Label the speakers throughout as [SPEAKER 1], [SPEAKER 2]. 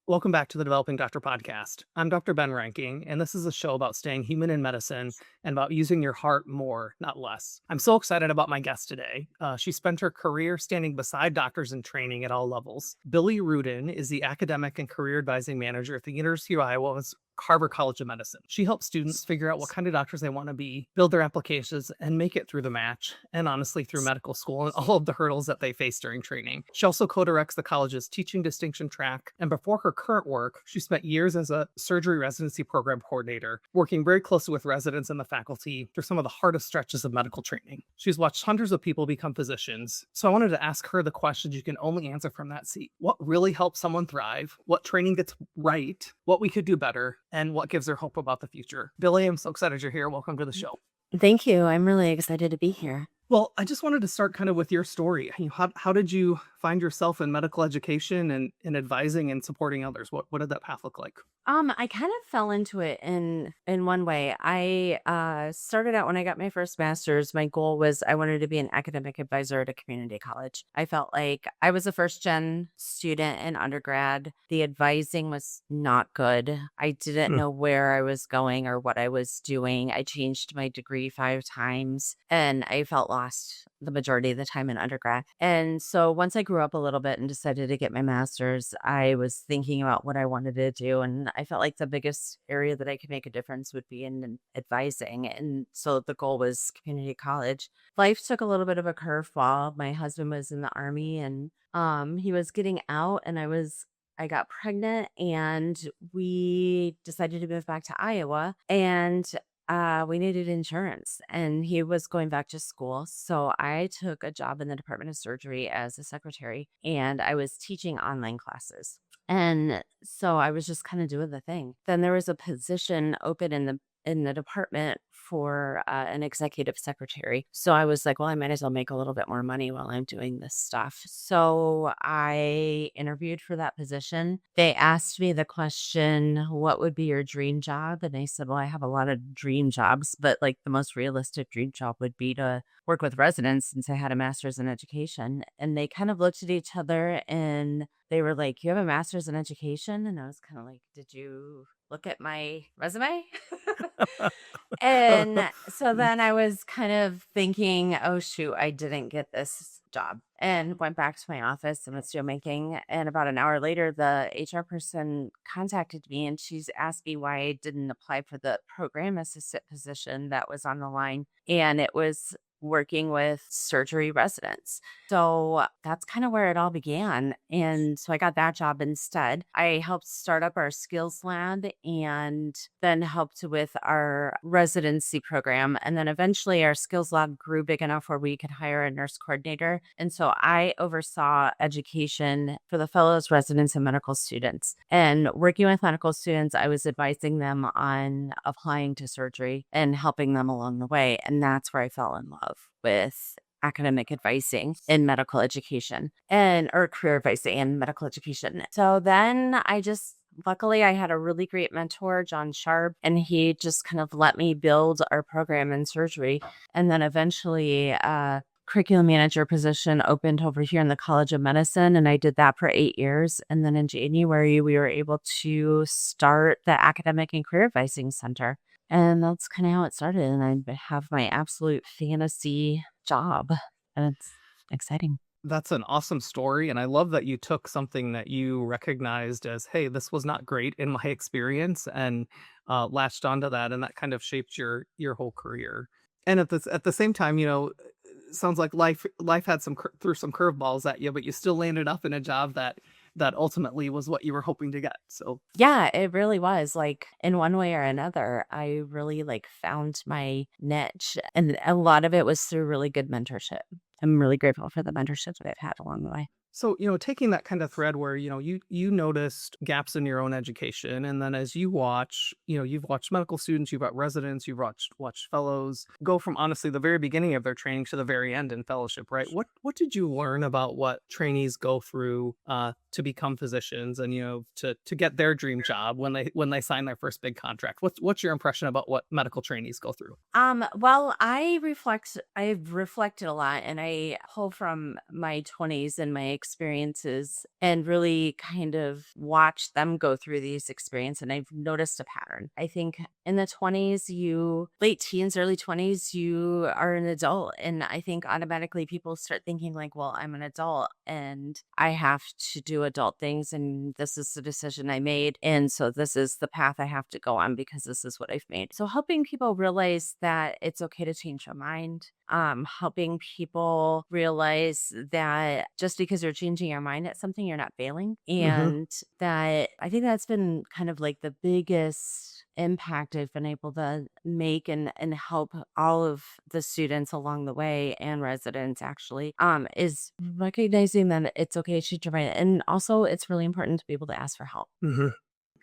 [SPEAKER 1] Welcome back to the Developing Doctor podcast. I'm Dr. Ben Reinking, and this is a show about staying human in medicine and about using your heart more, not less. I'm so excited about my guest today. She spent her career standing beside doctors in training at all levels. Billie Ruden is the academic and career advising manager at the University of Iowa's Carver College of Medicine. She helps students figure out what kind of doctors they want to be, build their applications, and make it through the match, and honestly through medical school and all of the hurdles that they face during training. She also co-directs the college's teaching distinction track, and before her current work, she spent years as a surgery residency program coordinator, working very closely with residents and the faculty through some of the hardest stretches of medical training. She's watched hundreds of people become physicians, so I wanted to ask her the questions you can only answer from that seat. What really helps someone thrive? What training gets right? What we could do better? And what gives her hope about the future? Billie, I'm so excited you're here. Welcome to the show.
[SPEAKER 2] Thank you. I'm really excited to be here.
[SPEAKER 1] Well, I just wanted to start kind of with your story. How did you find yourself in medical education and in advising and supporting others? What did that path look like?
[SPEAKER 2] I kind of fell into it in one way. I started out when I got my first master's. My goal was I wanted to be an academic advisor at a community college. I felt like I was a first gen student in undergrad. The advising was not good. I didn't know where I was going or what I was doing. I changed my degree 5 times and I felt lost the majority of the time in undergrad. And so once I grew up a little bit and decided to get my master's, I was thinking about what I wanted to do. And I felt like the biggest area that I could make a difference would be in advising. And so the goal was community college. Life took a little bit of a curveball. My husband was in the Army and he was getting out and I got pregnant and we decided to move back to Iowa. And we needed insurance and he was going back to school. So I took a job in the Department of Surgery as a secretary and I was teaching online classes. And so I was just kind of doing the thing. Then there was a position open in the department for an executive secretary. So I was like, well, I might as well make a little bit more money while I'm doing this stuff. So I interviewed for that position. They asked me the question, what would be your dream job? And I said, well, I have a lot of dream jobs, but like the most realistic dream job would be to work with residents since I had a master's in education. And they kind of looked at each other and they were like, you have a master's in education? And I was kind of like, did you look at my resume? And so then I was kind of thinking, oh, shoot, I didn't get this job and went back to my office and was making. And about an hour later, the HR person contacted me and she's asked me why I didn't apply for the program assistant position that was on the line. And it was working with surgery residents. So that's kind of where it all began. And so I got that job instead. I helped start up our skills lab and then helped with our residency program. And then eventually our skills lab grew big enough where we could hire a nurse coordinator. And so I oversaw education for the fellows, residents, and medical students. And working with medical students, I was advising them on applying to surgery and helping them along the way. And that's where I fell in love with academic advising in medical education or career advising in medical education. So then luckily I had a really great mentor, John Sharp, and he just kind of let me build our program in surgery. And then eventually curriculum manager position opened over here in the College of Medicine. And I did that for 8 years. And then in January, we were able to start the Academic and Career Advising Center. And that's kind of how it started. And I have my absolute fantasy job. And it's exciting.
[SPEAKER 1] That's an awesome story. And I love that you took something that you recognized as, hey, this was not great in my experience and latched onto that. And that kind of shaped your whole career. And at the same time, sounds like life had threw some curveballs at you, but you still landed up in a job that ultimately was what you were hoping to get. So
[SPEAKER 2] yeah, it really was like in one way or another, I really found my niche and a lot of it was through really good mentorship. I'm really grateful for the mentorship that I've had along the way.
[SPEAKER 1] So, taking that kind of thread where, you noticed gaps in your own education. And then as you watch, you've watched medical students, you've got residents, you've watched fellows go from honestly the very beginning of their training to the very end in fellowship, right? What did you learn about what trainees go through to become physicians and, to get their dream job when they sign their first big contract? What's your impression about what medical trainees go through?
[SPEAKER 2] Well, I've reflected a lot and I pull from my 20s and my experiences and really kind of watch them go through these experiences. And I've noticed a pattern. I think in the 20s, late teens, early 20s, you are an adult. And I think automatically people start thinking like, well, I'm an adult and I have to do adult things. And this is the decision I made. And so this is the path I have to go on because this is what I've made. So helping people realize that it's okay to change your mind, helping people realize that just because you're changing your mind at something, you're not failing.
[SPEAKER 1] Hmm.
[SPEAKER 2] And that I think that's been kind of like the biggest impact I've been able to make and help all of the students along the way and residents actually is recognizing that it's okay to change your mind. And also it's really important to be able to ask for help
[SPEAKER 1] Hmm.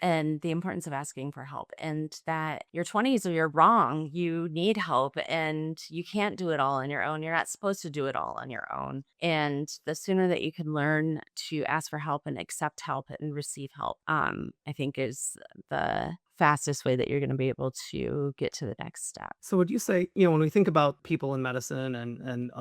[SPEAKER 2] and the importance of asking for help, and that your 20s or you're wrong, you need help and you can't do it all on your own. You're not supposed to do it all on your own. And the sooner that you can learn to ask for help and accept help and receive help, I think is the fastest way that you're going to be able to get to the next step.
[SPEAKER 1] So would you say, when we think about people in medicine and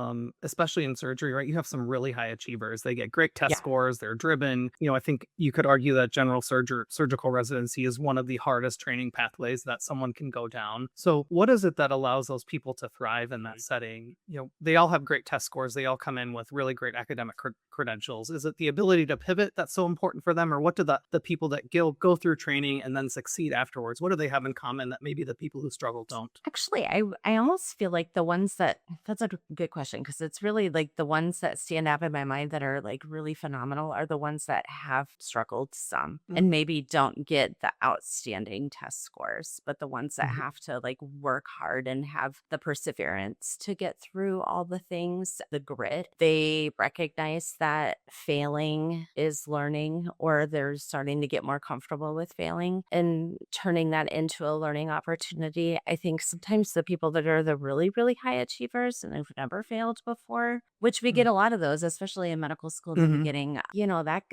[SPEAKER 1] especially in surgery, right, you have some really high achievers. They get great test
[SPEAKER 2] Yeah.
[SPEAKER 1] scores, they're driven. I think you could argue that general surgical residency is one of the hardest training pathways that someone can go down. So what is it that allows those people to thrive in that setting? They all have great test scores, they all come in with really great academic credentials. Is it the ability to pivot that's so important for them, or what do the people that go through training and then succeed afterwards, what do they have in common that maybe the people who struggle don't?
[SPEAKER 2] Actually, I almost feel like the ones that's a good question because it's really like the ones that stand out in my mind that are like really phenomenal are the ones that have struggled some and maybe don't get the outstanding test scores, but the ones that
[SPEAKER 1] Mhm.
[SPEAKER 2] have to like work hard and have the perseverance to get through all the things, the grit. They recognize that failing is learning, or they're starting to get more comfortable with failing and turning that into a learning opportunity. I think sometimes the people that are the really, really high achievers and have never failed before, which we get
[SPEAKER 1] Mhm.
[SPEAKER 2] a lot of those, especially in medical school in the
[SPEAKER 1] Mhm.
[SPEAKER 2] beginning,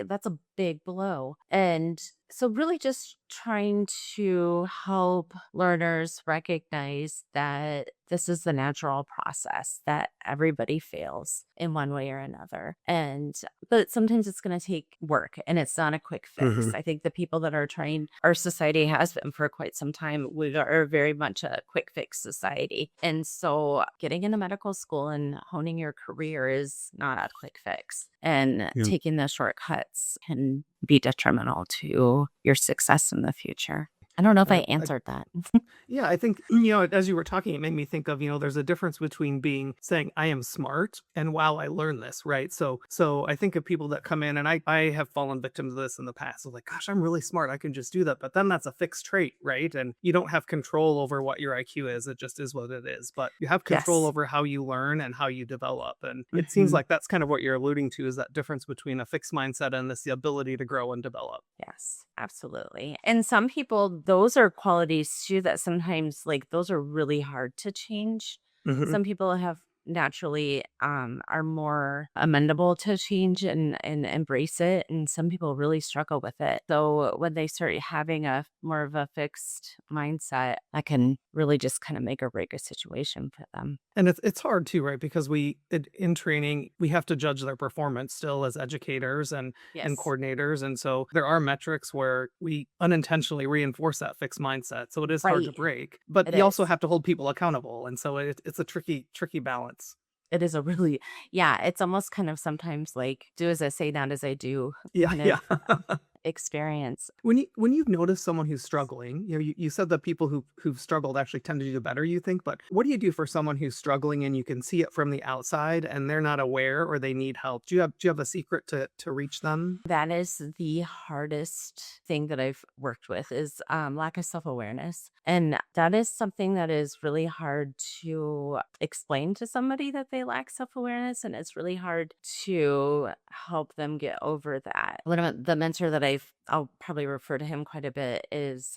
[SPEAKER 2] that's a big blow. And so really just trying to help learners recognize that this is the natural process, that everybody fails in one way or another. But sometimes it's going to take work and it's not a quick fix.
[SPEAKER 1] Mhm.
[SPEAKER 2] I think the people that are trained, our society has been for quite some time. We are very much a quick fix society. And so getting into medical school and honing your career is not a quick fix. And
[SPEAKER 1] Yeah.
[SPEAKER 2] taking the shortcuts can be detrimental to your success in the future. I don't know if I
[SPEAKER 1] I
[SPEAKER 2] answered that.
[SPEAKER 1] Yeah, I think, as you were talking, it made me think of, there's a difference between saying I am smart and wow, I learned this, right? So I think of people that come in, and I have fallen victim to this in the past. Of like, gosh, I'm really smart. I can just do that. But then that's a fixed trait, right? And you don't have control over what your IQ is. It just is what it is. But you have control
[SPEAKER 2] Yes.
[SPEAKER 1] over how you learn and how you develop. And it seems
[SPEAKER 2] Mhm.
[SPEAKER 1] like that's kind of what you're alluding to, is that difference between a fixed mindset and this the ability to grow and develop.
[SPEAKER 2] Yes, absolutely. And some people, those are qualities too that sometimes like those are really hard to change.
[SPEAKER 1] Hmm.
[SPEAKER 2] Some people have naturally are more amenable to change and embrace it, and some people really struggle with it. So when they start having a more of a fixed mindset, that can really just kind of make or break a situation for them.
[SPEAKER 1] And it's hard too, right? Because in training, we have to judge their performance still as educators and
[SPEAKER 2] Yes.
[SPEAKER 1] coordinators. And so there are metrics where we unintentionally reinforce that fixed mindset. So it is hard to
[SPEAKER 2] Right.
[SPEAKER 1] break, but
[SPEAKER 2] It
[SPEAKER 1] you also
[SPEAKER 2] is.
[SPEAKER 1] have to hold people accountable. And so it's a tricky balance.
[SPEAKER 2] It is a really, yeah, it's almost kind of sometimes like do as I say, not as I do
[SPEAKER 1] Yeah,
[SPEAKER 2] kind
[SPEAKER 1] yeah.
[SPEAKER 2] of experience.
[SPEAKER 1] When you've noticed someone who's struggling, you said that people who've struggled actually tend to do better, you think, but what do you do for someone who's struggling and you can see it from the outside and they're not aware or they need help? Do you have a secret to reach them?
[SPEAKER 2] That is the hardest thing that I've worked with is lack of self-awareness. And that is something that is really hard to explain to somebody that they lack self-awareness. And it's really hard to help them get over that. One of the mentor that I'll probably refer to him quite a bit is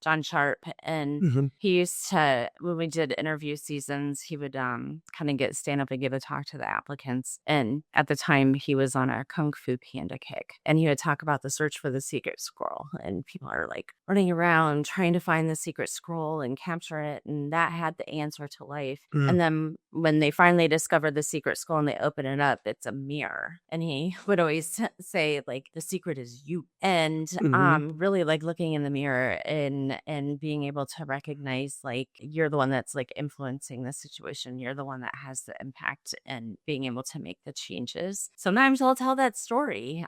[SPEAKER 2] John Sharp. And
[SPEAKER 1] Mhm.
[SPEAKER 2] he used to, when we did interview seasons, he would kind of stand up and give a talk to the applicants. And at the time, he was on a Kung Fu Panda kick. And he would talk about the search for the secret scroll. And people are like running around trying to find the secret scroll and capture it. And that had the answer to life.
[SPEAKER 1] Mm.
[SPEAKER 2] And then when they finally discovered the secret scroll and they open it up, it's a mirror. And he would always say, like, the secret is you. And
[SPEAKER 1] Mhm.
[SPEAKER 2] really like looking in the mirror and being able to recognize like you're the one that's like influencing the situation. You're the one that has the impact and being able to make the changes. Sometimes I'll tell that story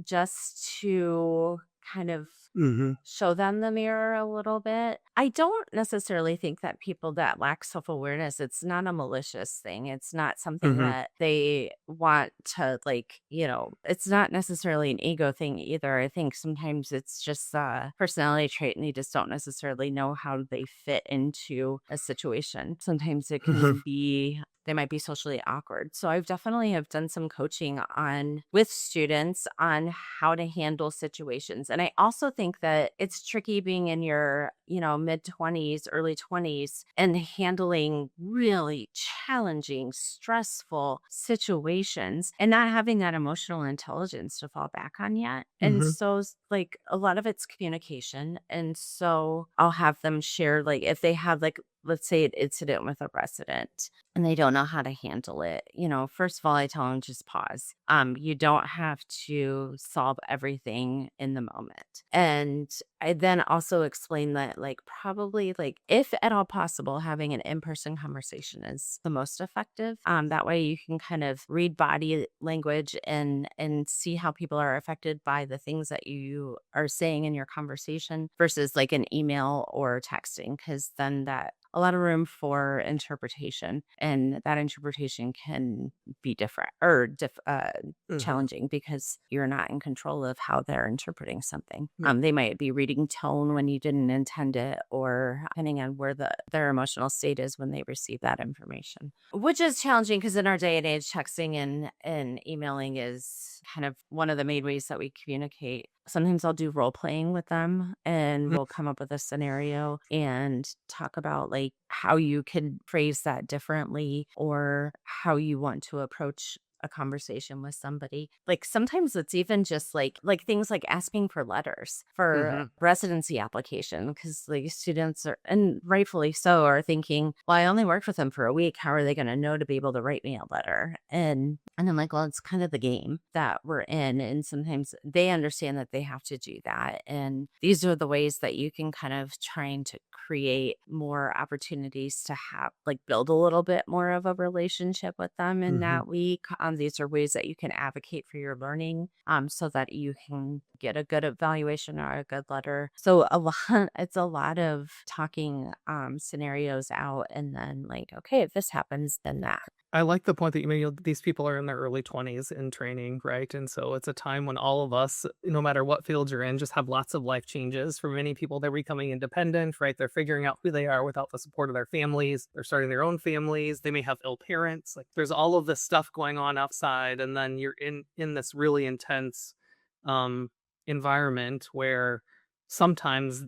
[SPEAKER 2] just to kind of
[SPEAKER 1] Mhm.
[SPEAKER 2] show them the mirror a little bit. I don't necessarily think that people that lack self-awareness, it's not a malicious thing. It's not something
[SPEAKER 1] Mhm.
[SPEAKER 2] that they want to like, it's not necessarily an ego thing either. I think sometimes it's just a personality trait and they just don't necessarily know how they fit into a situation. Sometimes it
[SPEAKER 1] Mhm.
[SPEAKER 2] can be they might be socially awkward. So I've definitely have done some coaching on with students on how to handle situations. And I also think that it's tricky being in your, mid 20s, early 20s and handling really challenging, stressful situations and not having that emotional intelligence to fall back on yet. And
[SPEAKER 1] Mhm.
[SPEAKER 2] so like a lot of it's communication. And so I'll have them share like if they have like let's say an incident with a resident and they don't know how to handle it, first of all, I tell them just pause. You don't have to solve everything in the moment. And I then also explain that, like, probably, like, if at all possible, having an in person conversation is the most effective. That way you can kind of read body language and see how people are affected by the things that you are saying in your conversation versus like an email or texting, because then that a lot of room for interpretation and that interpretation can be different or
[SPEAKER 1] Mhm.
[SPEAKER 2] challenging because you're not in control of how they're interpreting something.
[SPEAKER 1] Yeah.
[SPEAKER 2] They might be reading tone when you didn't intend it, or depending on where their emotional state is when they receive that information, which is challenging because in our day and age, texting and emailing is kind of one of the main ways that we communicate. Sometimes I'll do role playing with them and
[SPEAKER 1] Mhm.
[SPEAKER 2] we'll come up with a scenario and talk about like how you could phrase that differently or how you want to approach a conversation with somebody. Like sometimes it's even just like things like asking for letters for
[SPEAKER 1] Mhm.
[SPEAKER 2] residency application because like students are and rightfully so are thinking, well, I only worked with them for a week. How are they going to know to be able to write me a letter? And I'm like, well, it's kind of the game that we're in. And sometimes they understand that they have to do that. And these are the ways that you can kind of trying to create more opportunities to have like build a little bit more of a relationship with them in
[SPEAKER 1] Mhm.
[SPEAKER 2] that week. These are ways that you can advocate for your learning so that you can get a good evaluation or a good letter. So a lot it's a lot of talking scenarios out and then like, okay, if this happens, then that.
[SPEAKER 1] I like the point that you made. These people are in their early 20s in training, right? And so it's a time when all of us, no matter what field you're in, just have lots of life changes. For many people, they're becoming independent, right? They're figuring out who they are without the support of their families. They're starting their own families. They may have ill parents. Like there's all of this stuff going on outside, and then you're in this really intense um, environment where sometimes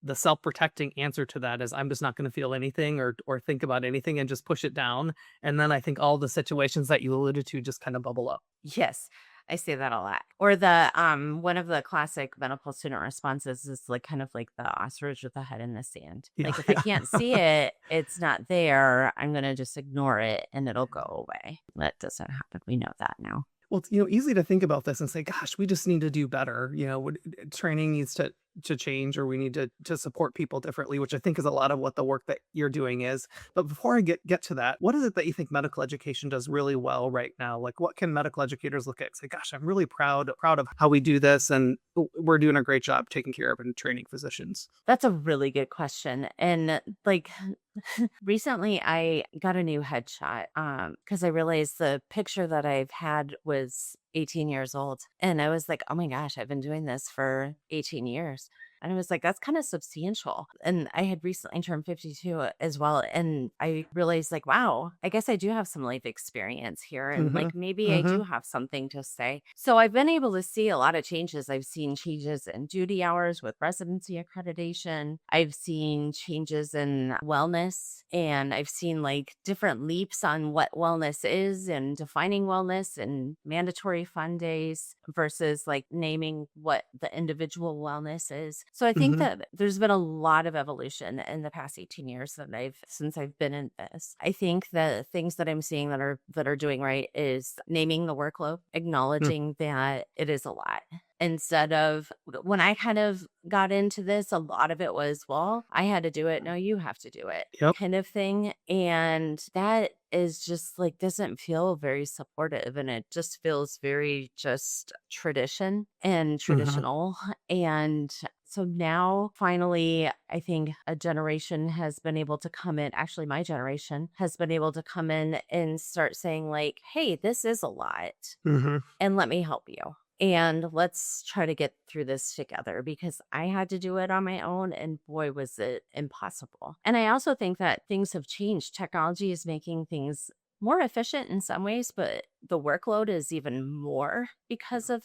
[SPEAKER 1] the self-protecting answer to that is I'm just not going to feel anything or think about anything and just push it down. And then I think all the situations that you alluded to just kind of bubble up.
[SPEAKER 2] Yes, I say that a lot. Or the one of the classic medical student responses is like kind of like the ostrich with the head in the sand.
[SPEAKER 1] Yeah,
[SPEAKER 2] Like if I
[SPEAKER 1] yeah.
[SPEAKER 2] can't see it, it's not there. I'm gonna just ignore it and it'll go away. That doesn't happen. We know that now.
[SPEAKER 1] Well, it's, easy to think about this and say, "Gosh, we just need to do better." Training needs to change, or we need to support people differently, which I think is a lot of what the work that you're doing is. But before I get to that, what is it that you think medical education does really well right now? Like, what can medical educators look at and say, "Gosh, I'm really proud of how we do this, and we're doing a great job taking care of and training physicians."
[SPEAKER 2] That's a really good question. And like recently I got a new headshot because I realized the picture that I've had was 18 years old. And I was like, oh my gosh, I've been doing this for 18 years. And I was like, that's kind of substantial. And I had recently turned 52 as well. And I realized, like, wow, I guess I do have some life experience here. And
[SPEAKER 1] Mm-hmm.
[SPEAKER 2] like, maybe I
[SPEAKER 1] Mm-hmm.
[SPEAKER 2] do have something to say. So I've been able to see a lot of changes. I've seen changes in duty hours with residency accreditation. I've seen changes in wellness, and I've seen like different leaps on what wellness is and defining wellness and mandatory fun days versus like naming what the individual wellness is. So I think
[SPEAKER 1] Mm-hmm.
[SPEAKER 2] that there's been a lot of evolution in the past 18 years that since I've been in this. I think the things that I'm seeing that are doing right is naming the workload, acknowledging that it is a lot. Instead of when I kind of got into this, a lot of it was, well, I had to do it. No, you have to do it
[SPEAKER 1] Yep.
[SPEAKER 2] kind of thing. And that is just like, doesn't feel very supportive. And it just feels very just tradition and
[SPEAKER 1] Mm-hmm.
[SPEAKER 2] traditional. And so now, finally, I think a generation has been able to come in. Actually, my generation has been able to come in and start saying, like, hey, this is a lot,
[SPEAKER 1] Mm-hmm.
[SPEAKER 2] and let me help you. And let's try to get through this together because I had to do it on my own. And boy, was it impossible. And I also think that things have changed. Technology is making things more efficient in some ways, but the workload is even more because of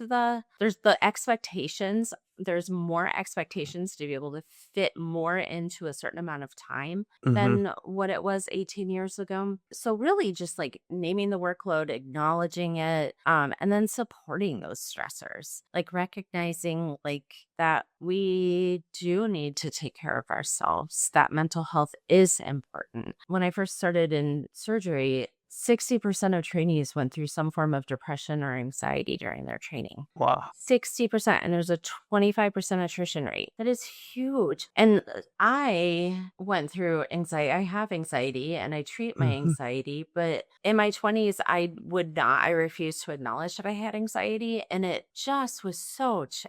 [SPEAKER 2] there's the expectations. There's more expectations to be able to fit more into a certain amount of time
[SPEAKER 1] Mm-hmm.
[SPEAKER 2] than what it was 18 years ago. So really just like naming the workload, acknowledging it, and then supporting those stressors, like recognizing like that we do need to take care of ourselves, that mental health is important. When I first started in surgery, 60% of trainees went through some form of depression or anxiety during their training.
[SPEAKER 1] Wow.
[SPEAKER 2] 60%, and there's a 25% attrition rate. That is huge. And I went through anxiety. I have anxiety and I treat my
[SPEAKER 1] Mm-hmm.
[SPEAKER 2] anxiety, but in my 20s, I refused to acknowledge that I had anxiety. And it just was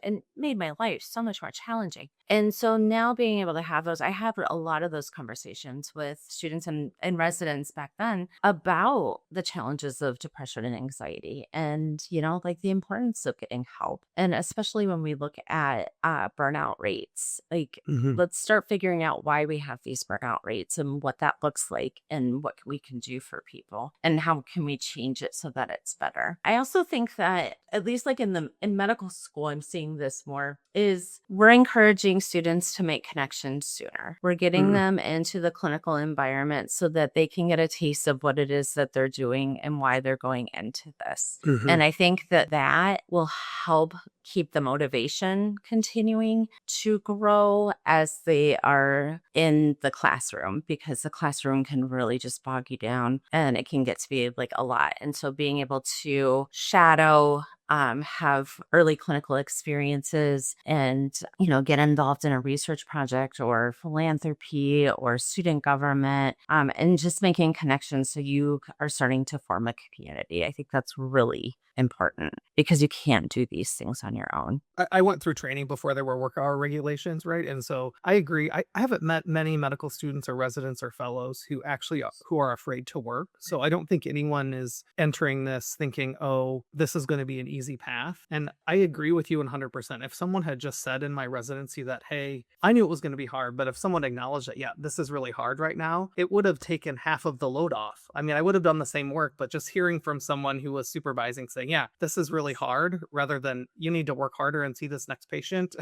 [SPEAKER 2] and made my life so much more challenging. And so now being able to have those, I have a lot of those conversations with students and residents back then about the challenges of depression and anxiety and, like the importance of getting help. And especially when we look at burnout rates, like
[SPEAKER 1] Mm-hmm.
[SPEAKER 2] let's start figuring out why we have these burnout rates and what that looks like and what we can do for people and how can we change it so that it's better. I also think that at least like in medical school, I'm seeing this more is we're encouraging students to make connections sooner. We're getting them into the clinical environment so that they can get a taste of what it is that they're doing and why they're going into this.
[SPEAKER 1] Mm-hmm.
[SPEAKER 2] And I think that will help keep the motivation continuing to grow as they are in the classroom, because the classroom can really just bog you down and it can get to be like a lot. And so being able to shadow, have early clinical experiences and, get involved in a research project or philanthropy or student government, and just making connections so you are starting to form a community. I think that's really important because you can't do these things on your own.
[SPEAKER 1] I went through training before there were work hour regulations, right? And so I agree. I haven't met many medical students or residents or fellows who actually who are afraid to work. So I don't think anyone is entering this thinking, oh, this is going to be an easy path. And I agree with you 100%. If someone had just said in my residency that, hey, I knew it was going to be hard, but if someone acknowledged that, yeah, this is really hard right now, it would have taken half of the load off. I mean, I would have done the same work, but just hearing from someone who was supervising saying, yeah, this is really hard, rather than you need to work harder and see this next patient,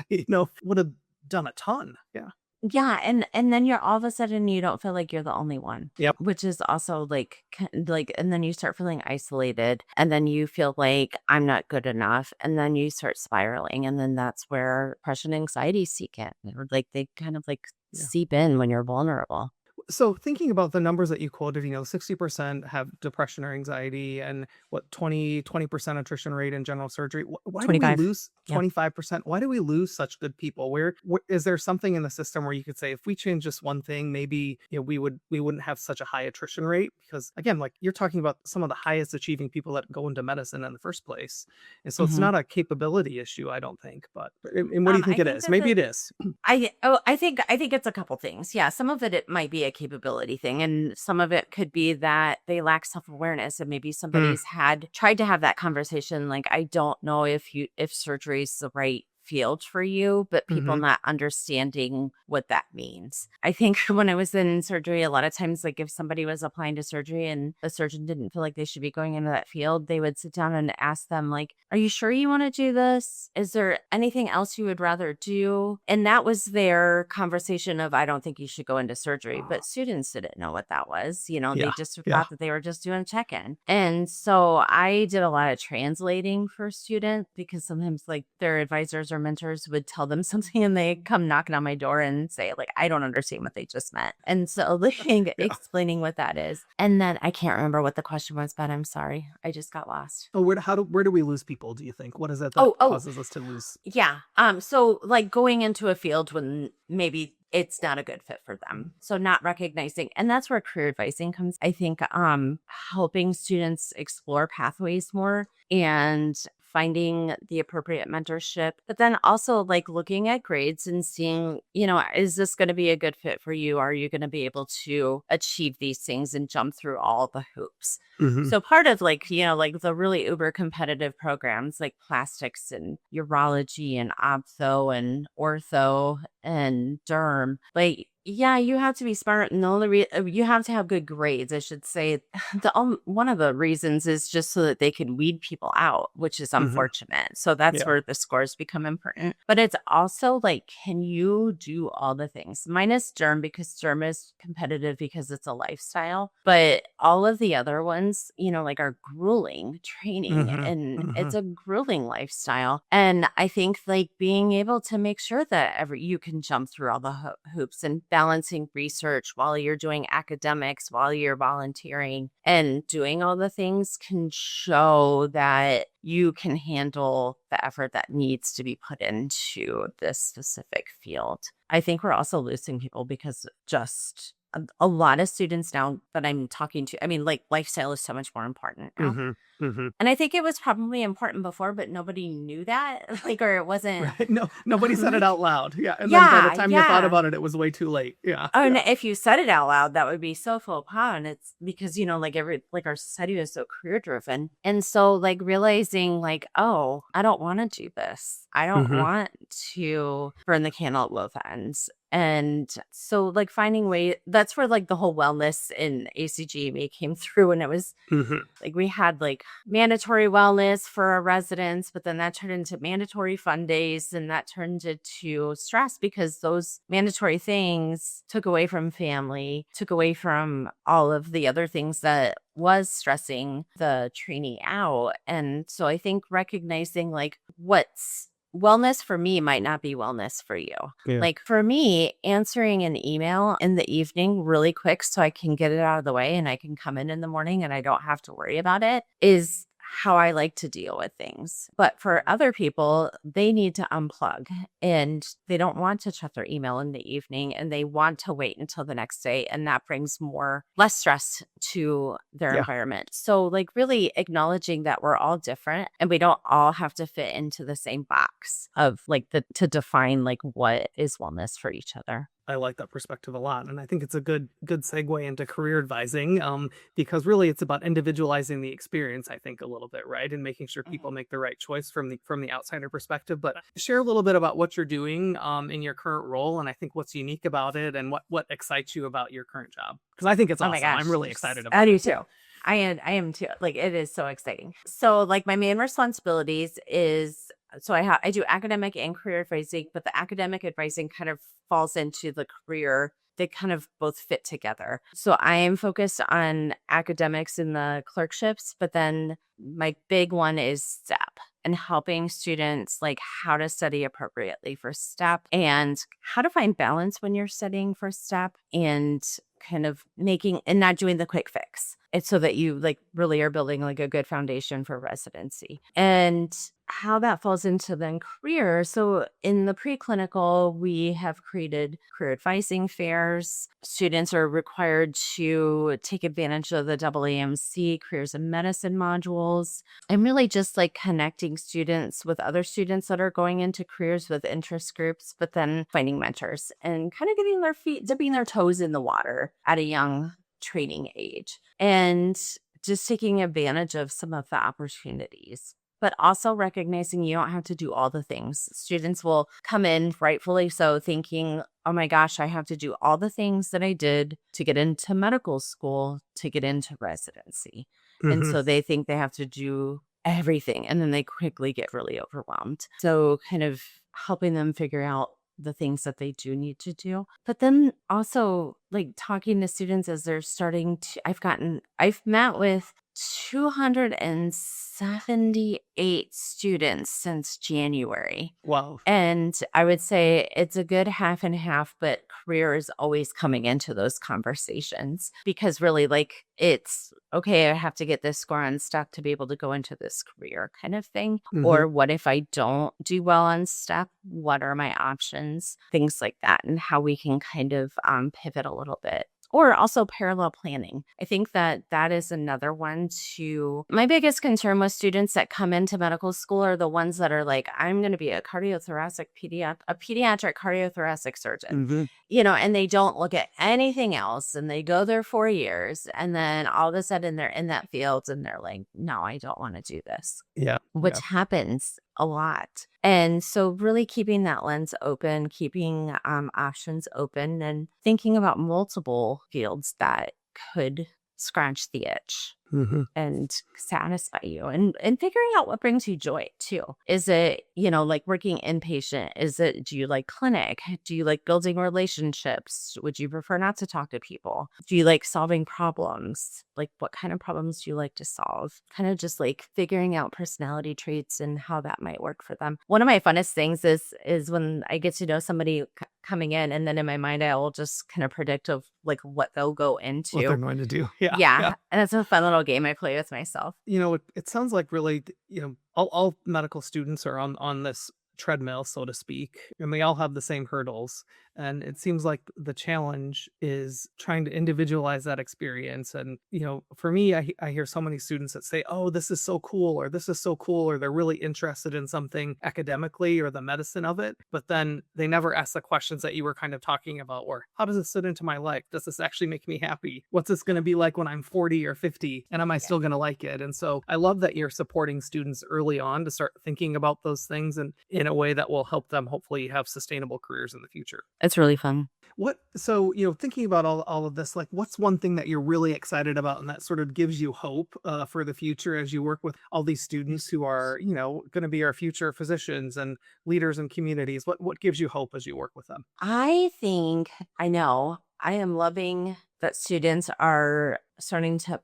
[SPEAKER 1] would have done a ton. Yeah.
[SPEAKER 2] Yeah, and then you're all of a sudden you don't feel like you're the only one,
[SPEAKER 1] Yep.
[SPEAKER 2] which is also like and then you start feeling isolated, and then you feel like I'm not good enough, and then you start spiraling, and then that's where depression and anxiety seek in, or like they kind of like
[SPEAKER 1] Yeah.
[SPEAKER 2] seep in when you're vulnerable.
[SPEAKER 1] So thinking about the numbers that you quoted, 60% have depression or anxiety, and what 20% attrition rate in general surgery. Why do we
[SPEAKER 2] 25.
[SPEAKER 1] lose
[SPEAKER 2] Yeah.
[SPEAKER 1] 25%? Why do we lose such good people? Where is there something in the system where you could say if we change just one thing, maybe we wouldn't have such a high attrition rate? Because again, like you're talking about some of the highest achieving people that go into medicine in the first place, and so it's
[SPEAKER 2] Mhm.
[SPEAKER 1] not a capability issue, I don't think. But and what do you think
[SPEAKER 2] I
[SPEAKER 1] it
[SPEAKER 2] think
[SPEAKER 1] is?
[SPEAKER 2] that
[SPEAKER 1] Maybe it is.
[SPEAKER 2] I think it's a couple things. Yeah, some of it might be a capability thing, and some of it could be that they lack self-awareness, and maybe
[SPEAKER 1] Hmm.
[SPEAKER 2] somebody's had tried to have that conversation like, I don't know if surgery is the right field for you, but people
[SPEAKER 1] Hmm.
[SPEAKER 2] not understanding what that means. I think when I was in surgery, a lot of times, like if somebody was applying to surgery and the surgeon didn't feel like they should be going into that field, they would sit down and ask them, like, are you sure you want to do this? Is there anything else you would rather do? And that was their conversation of, I don't think you should go into surgery. But students didn't know what that was. They
[SPEAKER 1] Yeah.
[SPEAKER 2] just
[SPEAKER 1] Yeah.
[SPEAKER 2] thought that they were just doing a check in. And so I did a lot of translating for students because sometimes like their advisors or mentors would tell them something and they come knocking on my door and say, like, I don't understand what they just meant. And so like
[SPEAKER 1] Yeah.
[SPEAKER 2] explaining what that is. And then I can't remember what the question was, but I'm sorry. I just got lost.
[SPEAKER 1] Oh, where do we lose people, do you think? What is it that
[SPEAKER 2] Oh,
[SPEAKER 1] causes us to lose?
[SPEAKER 2] yeah. So like going into a field when maybe it's not a good fit for them. So not recognizing, and that's where career advising comes. I think helping students explore pathways more and finding the appropriate mentorship, but then also like looking at grades and seeing, is this going to be a good fit for you? Are you going to be able to achieve these things and jump through all the hoops?
[SPEAKER 1] Hmm.
[SPEAKER 2] So part of like, like the really uber competitive programs like plastics and urology and ophtho and ortho and derm, like, yeah, you have to be smart. And the only you have to have good grades, I should say. One of the reasons is just so that they can weed people out, which is
[SPEAKER 1] Hmm.
[SPEAKER 2] unfortunate. So that's
[SPEAKER 1] Yeah.
[SPEAKER 2] where the scores become important. But it's also like, can you do all the things? Minus derm, because derm is competitive because it's a lifestyle. But all of the other ones, like are grueling training
[SPEAKER 1] Hmm.
[SPEAKER 2] and
[SPEAKER 1] Hmm.
[SPEAKER 2] it's a grueling lifestyle. And I think like being able to make sure that you can jump through all the hoops and balancing research while you're doing academics, while you're volunteering and doing all the things can show that you can handle the effort that needs to be put into this specific field. I think we're also losing people because just a lot of students now that I'm talking to, I mean, like lifestyle is so much more important now.
[SPEAKER 1] Hmm. Hmm.
[SPEAKER 2] And I think it was probably important before, but nobody knew that, like, or it wasn't
[SPEAKER 1] Right. No, nobody said it
[SPEAKER 2] like,
[SPEAKER 1] out loud. Yeah. And then by the
[SPEAKER 2] yeah,
[SPEAKER 1] time you thought
[SPEAKER 2] yeah.
[SPEAKER 1] about it, it was way too late. Yeah.
[SPEAKER 2] Oh, and
[SPEAKER 1] Yeah.
[SPEAKER 2] if you said it out loud, that would be so faux pas. And it's because, like like our society is so career driven. And so like realizing like, oh, I don't want to do this. I don't
[SPEAKER 1] Hmm.
[SPEAKER 2] want to burn the candle at both ends. And so like finding way that's where like the whole wellness in ACGME came through. And it was
[SPEAKER 1] Hmm.
[SPEAKER 2] like we had like mandatory wellness for our residents, but then that turned into mandatory fun days and that turned into stress because those mandatory things took away from family, took away from all of the other things that was stressing the trainee out. And so I think recognizing like what's wellness for me might not be wellness for you.
[SPEAKER 1] Yeah.
[SPEAKER 2] Like for me, answering an email in the evening really quick so I can get it out of the way and I can come in the morning and I don't have to worry about it is how I like to deal with things. But for other people, they need to unplug and they don't want to check their email in the evening and they want to wait until the next day. And that brings less stress to their
[SPEAKER 1] Yeah.
[SPEAKER 2] environment. So, like, really acknowledging that we're all different and we don't all have to fit into the same box of like to define like what is wellness for each other.
[SPEAKER 1] I like that perspective a lot, and I think it's a good segue into career advising, because really it's about individualizing the experience. I think a little bit, right, and making sure people
[SPEAKER 2] Mhm.
[SPEAKER 1] make the right choice from the outsider perspective. But share a little bit about what you're doing in your current role, and I think what's unique about it, and what excites you about your current job. Because I think it's
[SPEAKER 2] Oh my
[SPEAKER 1] awesome. I'm
[SPEAKER 2] gosh.
[SPEAKER 1] really excited
[SPEAKER 2] I
[SPEAKER 1] about
[SPEAKER 2] do
[SPEAKER 1] it.
[SPEAKER 2] too. I am too. Like it is so exciting. So like my main responsibilities is so I do academic and career advising, but the academic advising kind of falls into the career. They kind of both fit together. So I am focused on academics in the clerkships, but then my big one is STEP and helping students like how to study appropriately for STEP and how to find balance when you're studying for STEP and kind of making and not doing the quick fix. It's so that you like really are building like a good foundation for residency. And how that falls into then career. So in the preclinical, we have created career advising fairs. Students are required to take advantage of the AAMC careers in medicine modules. I'm really just like connecting students with other students that are going into careers with interest groups, but then finding mentors and kind of getting their feet, dipping their toes in the water at a young training age and just taking advantage of some of the opportunities. but also recognizing you don't have to do all the things. Students will come in, rightfully so, thinking, oh my gosh, I have to do all the things that I did to get into medical school, to get into residency. And
[SPEAKER 1] Hmm.
[SPEAKER 2] so they think they have to do everything, and then they quickly get really overwhelmed. So kind of helping them figure out the things that they do need to do. But then also like talking to students as they're starting to, I've met with 278 students since January.
[SPEAKER 1] Wow.
[SPEAKER 2] And I would say it's a good half and half, but career is always coming into those conversations because really, like, it's okay, I have to get this score on step to be able to go into this career kind of thing.
[SPEAKER 1] Hmm.
[SPEAKER 2] Or what if I don't do well on step? What are my options? Things like that, and how we can kind of pivot a little bit. Or also parallel planning. I think that that is another one too. My biggest concern with students that come into medical school are the ones that are like, I'm going to be a pediatric cardiothoracic surgeon,
[SPEAKER 1] Hmm.
[SPEAKER 2] and they don't look at anything else and they go there 4 years and then all of a sudden they're in that field and they're like, no, I don't want to do this,
[SPEAKER 1] Yeah.
[SPEAKER 2] which
[SPEAKER 1] Yeah.
[SPEAKER 2] happens a lot. And so really keeping that lens open, keeping options open and thinking about multiple fields that could scratch the itch
[SPEAKER 1] Hmm.
[SPEAKER 2] and satisfy you and figuring out what brings you joy too. Is it, like working inpatient? Do you like clinic? Do you like building relationships? Would you prefer not to talk to people? Do you like solving problems? Like what kind of problems do you like to solve? Kind of just like figuring out personality traits and how that might work for them. One of my funnest things is when I get to know somebody coming in, and then in my mind I will just kind of predict of like what they'll go
[SPEAKER 1] What they're
[SPEAKER 2] into.
[SPEAKER 1] going to do. Yeah. Yeah.
[SPEAKER 2] Yeah, and it's a fun little game I play with myself.
[SPEAKER 1] It sounds like really, all medical students are on this treadmill, so to speak, and they all have the same hurdles. And it seems like the challenge is trying to individualize that experience. And, for me, I hear so many students that say, oh, this is so cool, or this is so cool, or they're really interested in something academically or the medicine of it. But then they never ask the questions that you were kind of talking about, or how does this fit into my life? Does this actually make me happy? What's this going to be like when I'm 40 or 50? And am I still going to like it? And so I love that you're supporting students early on to start thinking about those things and in a way that will help them hopefully have sustainable careers in the future.
[SPEAKER 2] It's really fun.
[SPEAKER 1] Thinking about all of this, like what's one thing that you're really excited about and that sort of gives you hope for the future as you work with all these students who are, going to be our future physicians and leaders in communities? What gives you hope as you work with them?
[SPEAKER 2] I think I know I am loving that students are starting to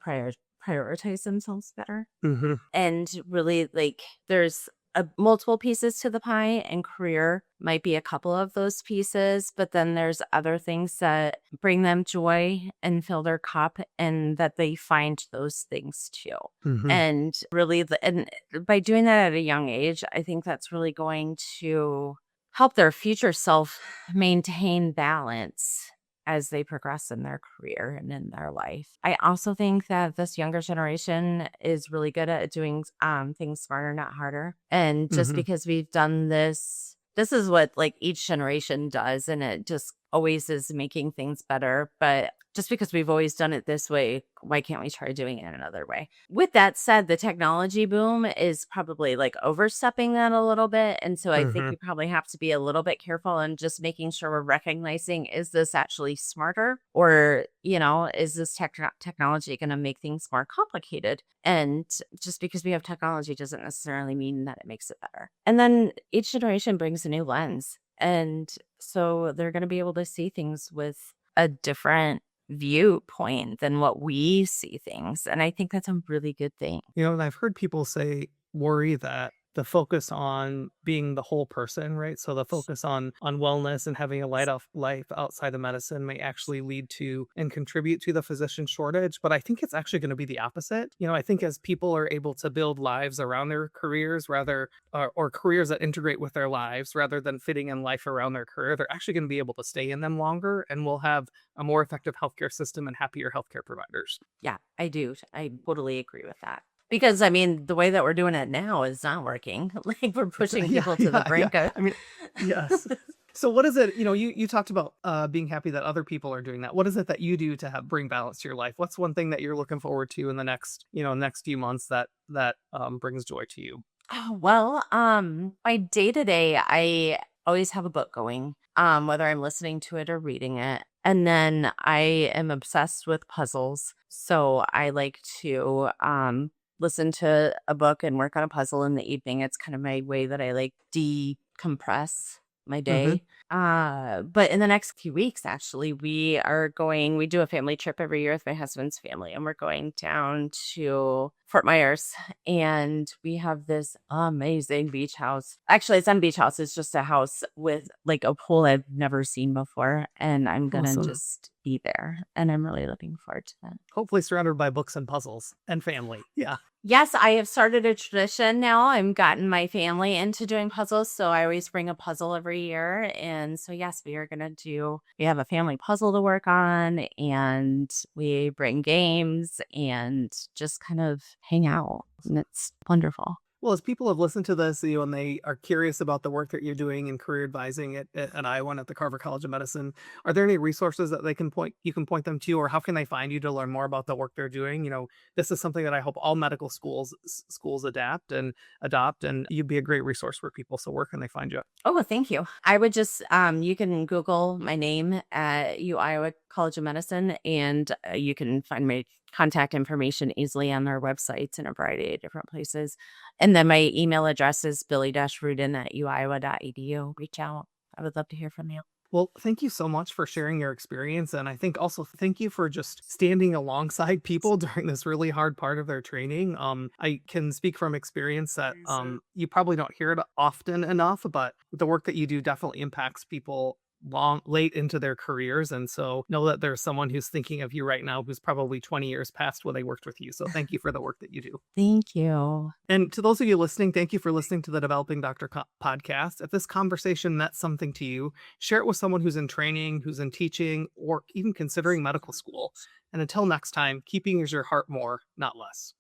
[SPEAKER 2] prioritize themselves better.
[SPEAKER 1] Hmm.
[SPEAKER 2] And really, like, there's multiple pieces to the pie, and career might be a couple of those pieces, but then there's other things that bring them joy and fill their cup, and that they find those things too.
[SPEAKER 1] Hmm.
[SPEAKER 2] And really, and by doing that at a young age, I think that's really going to help their future self maintain balance as they progress in their career and in their life. I also think that this younger generation is really good at doing things smarter, not harder. And just
[SPEAKER 1] Hmm.
[SPEAKER 2] because we've done this is what like each generation does, and it just always is making things better. But just because we've always done it this way, why can't we try doing it another way? With that said, the technology boom is probably like overstepping that a little bit. And so I think
[SPEAKER 1] Hmm.
[SPEAKER 2] we probably have to be a little bit careful and just making sure we're recognizing, is this actually smarter? Or, is this technology going to make things more complicated? And just because we have technology doesn't necessarily mean that it makes it better. And then each generation brings a new lens. And so they're going to be able to see things with a different viewpoint than what we see things. And I think that's a really good thing.
[SPEAKER 1] And I've heard people worry that the focus on being the whole person, right? So the focus on wellness and having a life outside of medicine may actually lead to and contribute to the physician shortage. But I think it's actually going to be the opposite. I think as people are able to build lives around their careers rather, or careers that integrate with their lives rather than fitting in life around their career, they're actually going to be able to stay in them longer, and we'll have a more effective healthcare system and happier healthcare providers.
[SPEAKER 2] Yeah, I do. I totally agree with that. Because I mean, the way that we're doing it now is not working. Like we're pushing
[SPEAKER 1] Yeah,
[SPEAKER 2] people to the
[SPEAKER 1] yeah, yeah.
[SPEAKER 2] brink of
[SPEAKER 1] I mean, yes. So what is it, you talked about being happy that other people are doing that. What is it that you do to bring balance to your life? What's one thing that you're looking forward to in the next few months that brings joy to you?
[SPEAKER 2] Oh, well, my day to day, I always have a book going, whether I'm listening to it or reading it. And then I am obsessed with puzzles. So I like to listen to a book and work on a puzzle in the evening. It's kind of my way that I like decompress my
[SPEAKER 1] Hmm.
[SPEAKER 2] day. But in the next few weeks, actually, we do a family trip every year with my husband's family, and we're going down to Fort Myers, and we have this amazing beach house. Actually, it's not a beach house, it's just a house with like a pool I've never seen before. And I'm gonna
[SPEAKER 1] Awesome.
[SPEAKER 2] just be there. And I'm really looking forward to that.
[SPEAKER 1] Hopefully surrounded by books and puzzles and family. Yeah.
[SPEAKER 2] Yes, I have started a tradition now. I've gotten my family into doing puzzles, so I always bring a puzzle every year. And so, yes, we have a family puzzle to work on, and we bring games and just kind of hang out. And it's wonderful.
[SPEAKER 1] Well, as people have listened to this, and they are curious about the work that you're doing in career advising at Iowa and at the Carver College of Medicine, are there any resources that you can point them to, or how can they find you to learn more about the work they're doing? This is something that I hope all medical schools adapt and adopt, and you'd be a great resource for people. So where can they find you?
[SPEAKER 2] Oh, well, thank you. I would just, you can Google my name at U Iowa College of Medicine, and you can find my contact information easily on their websites in a variety of different places. And then my email address is billie-rudin at uiowa.edu. Reach out. I would love to hear from you.
[SPEAKER 1] Well, thank you so much for sharing your experience. And I think also thank you for just standing alongside people during this really hard part of their training. I can speak from experience that you probably don't hear it often enough, but the work that you do definitely impacts people late into their careers. And so know that there's someone who's thinking of you right now who's probably 20 years past when they worked with you. So thank you for the work that you do.
[SPEAKER 2] Thank you.
[SPEAKER 1] And to those of you listening, thank you for listening to the Developing Doctor podcast. If this conversation meant something to you, share it with someone who's in training, who's in teaching, or even considering medical school. And until next time, keeping your heart more, not less.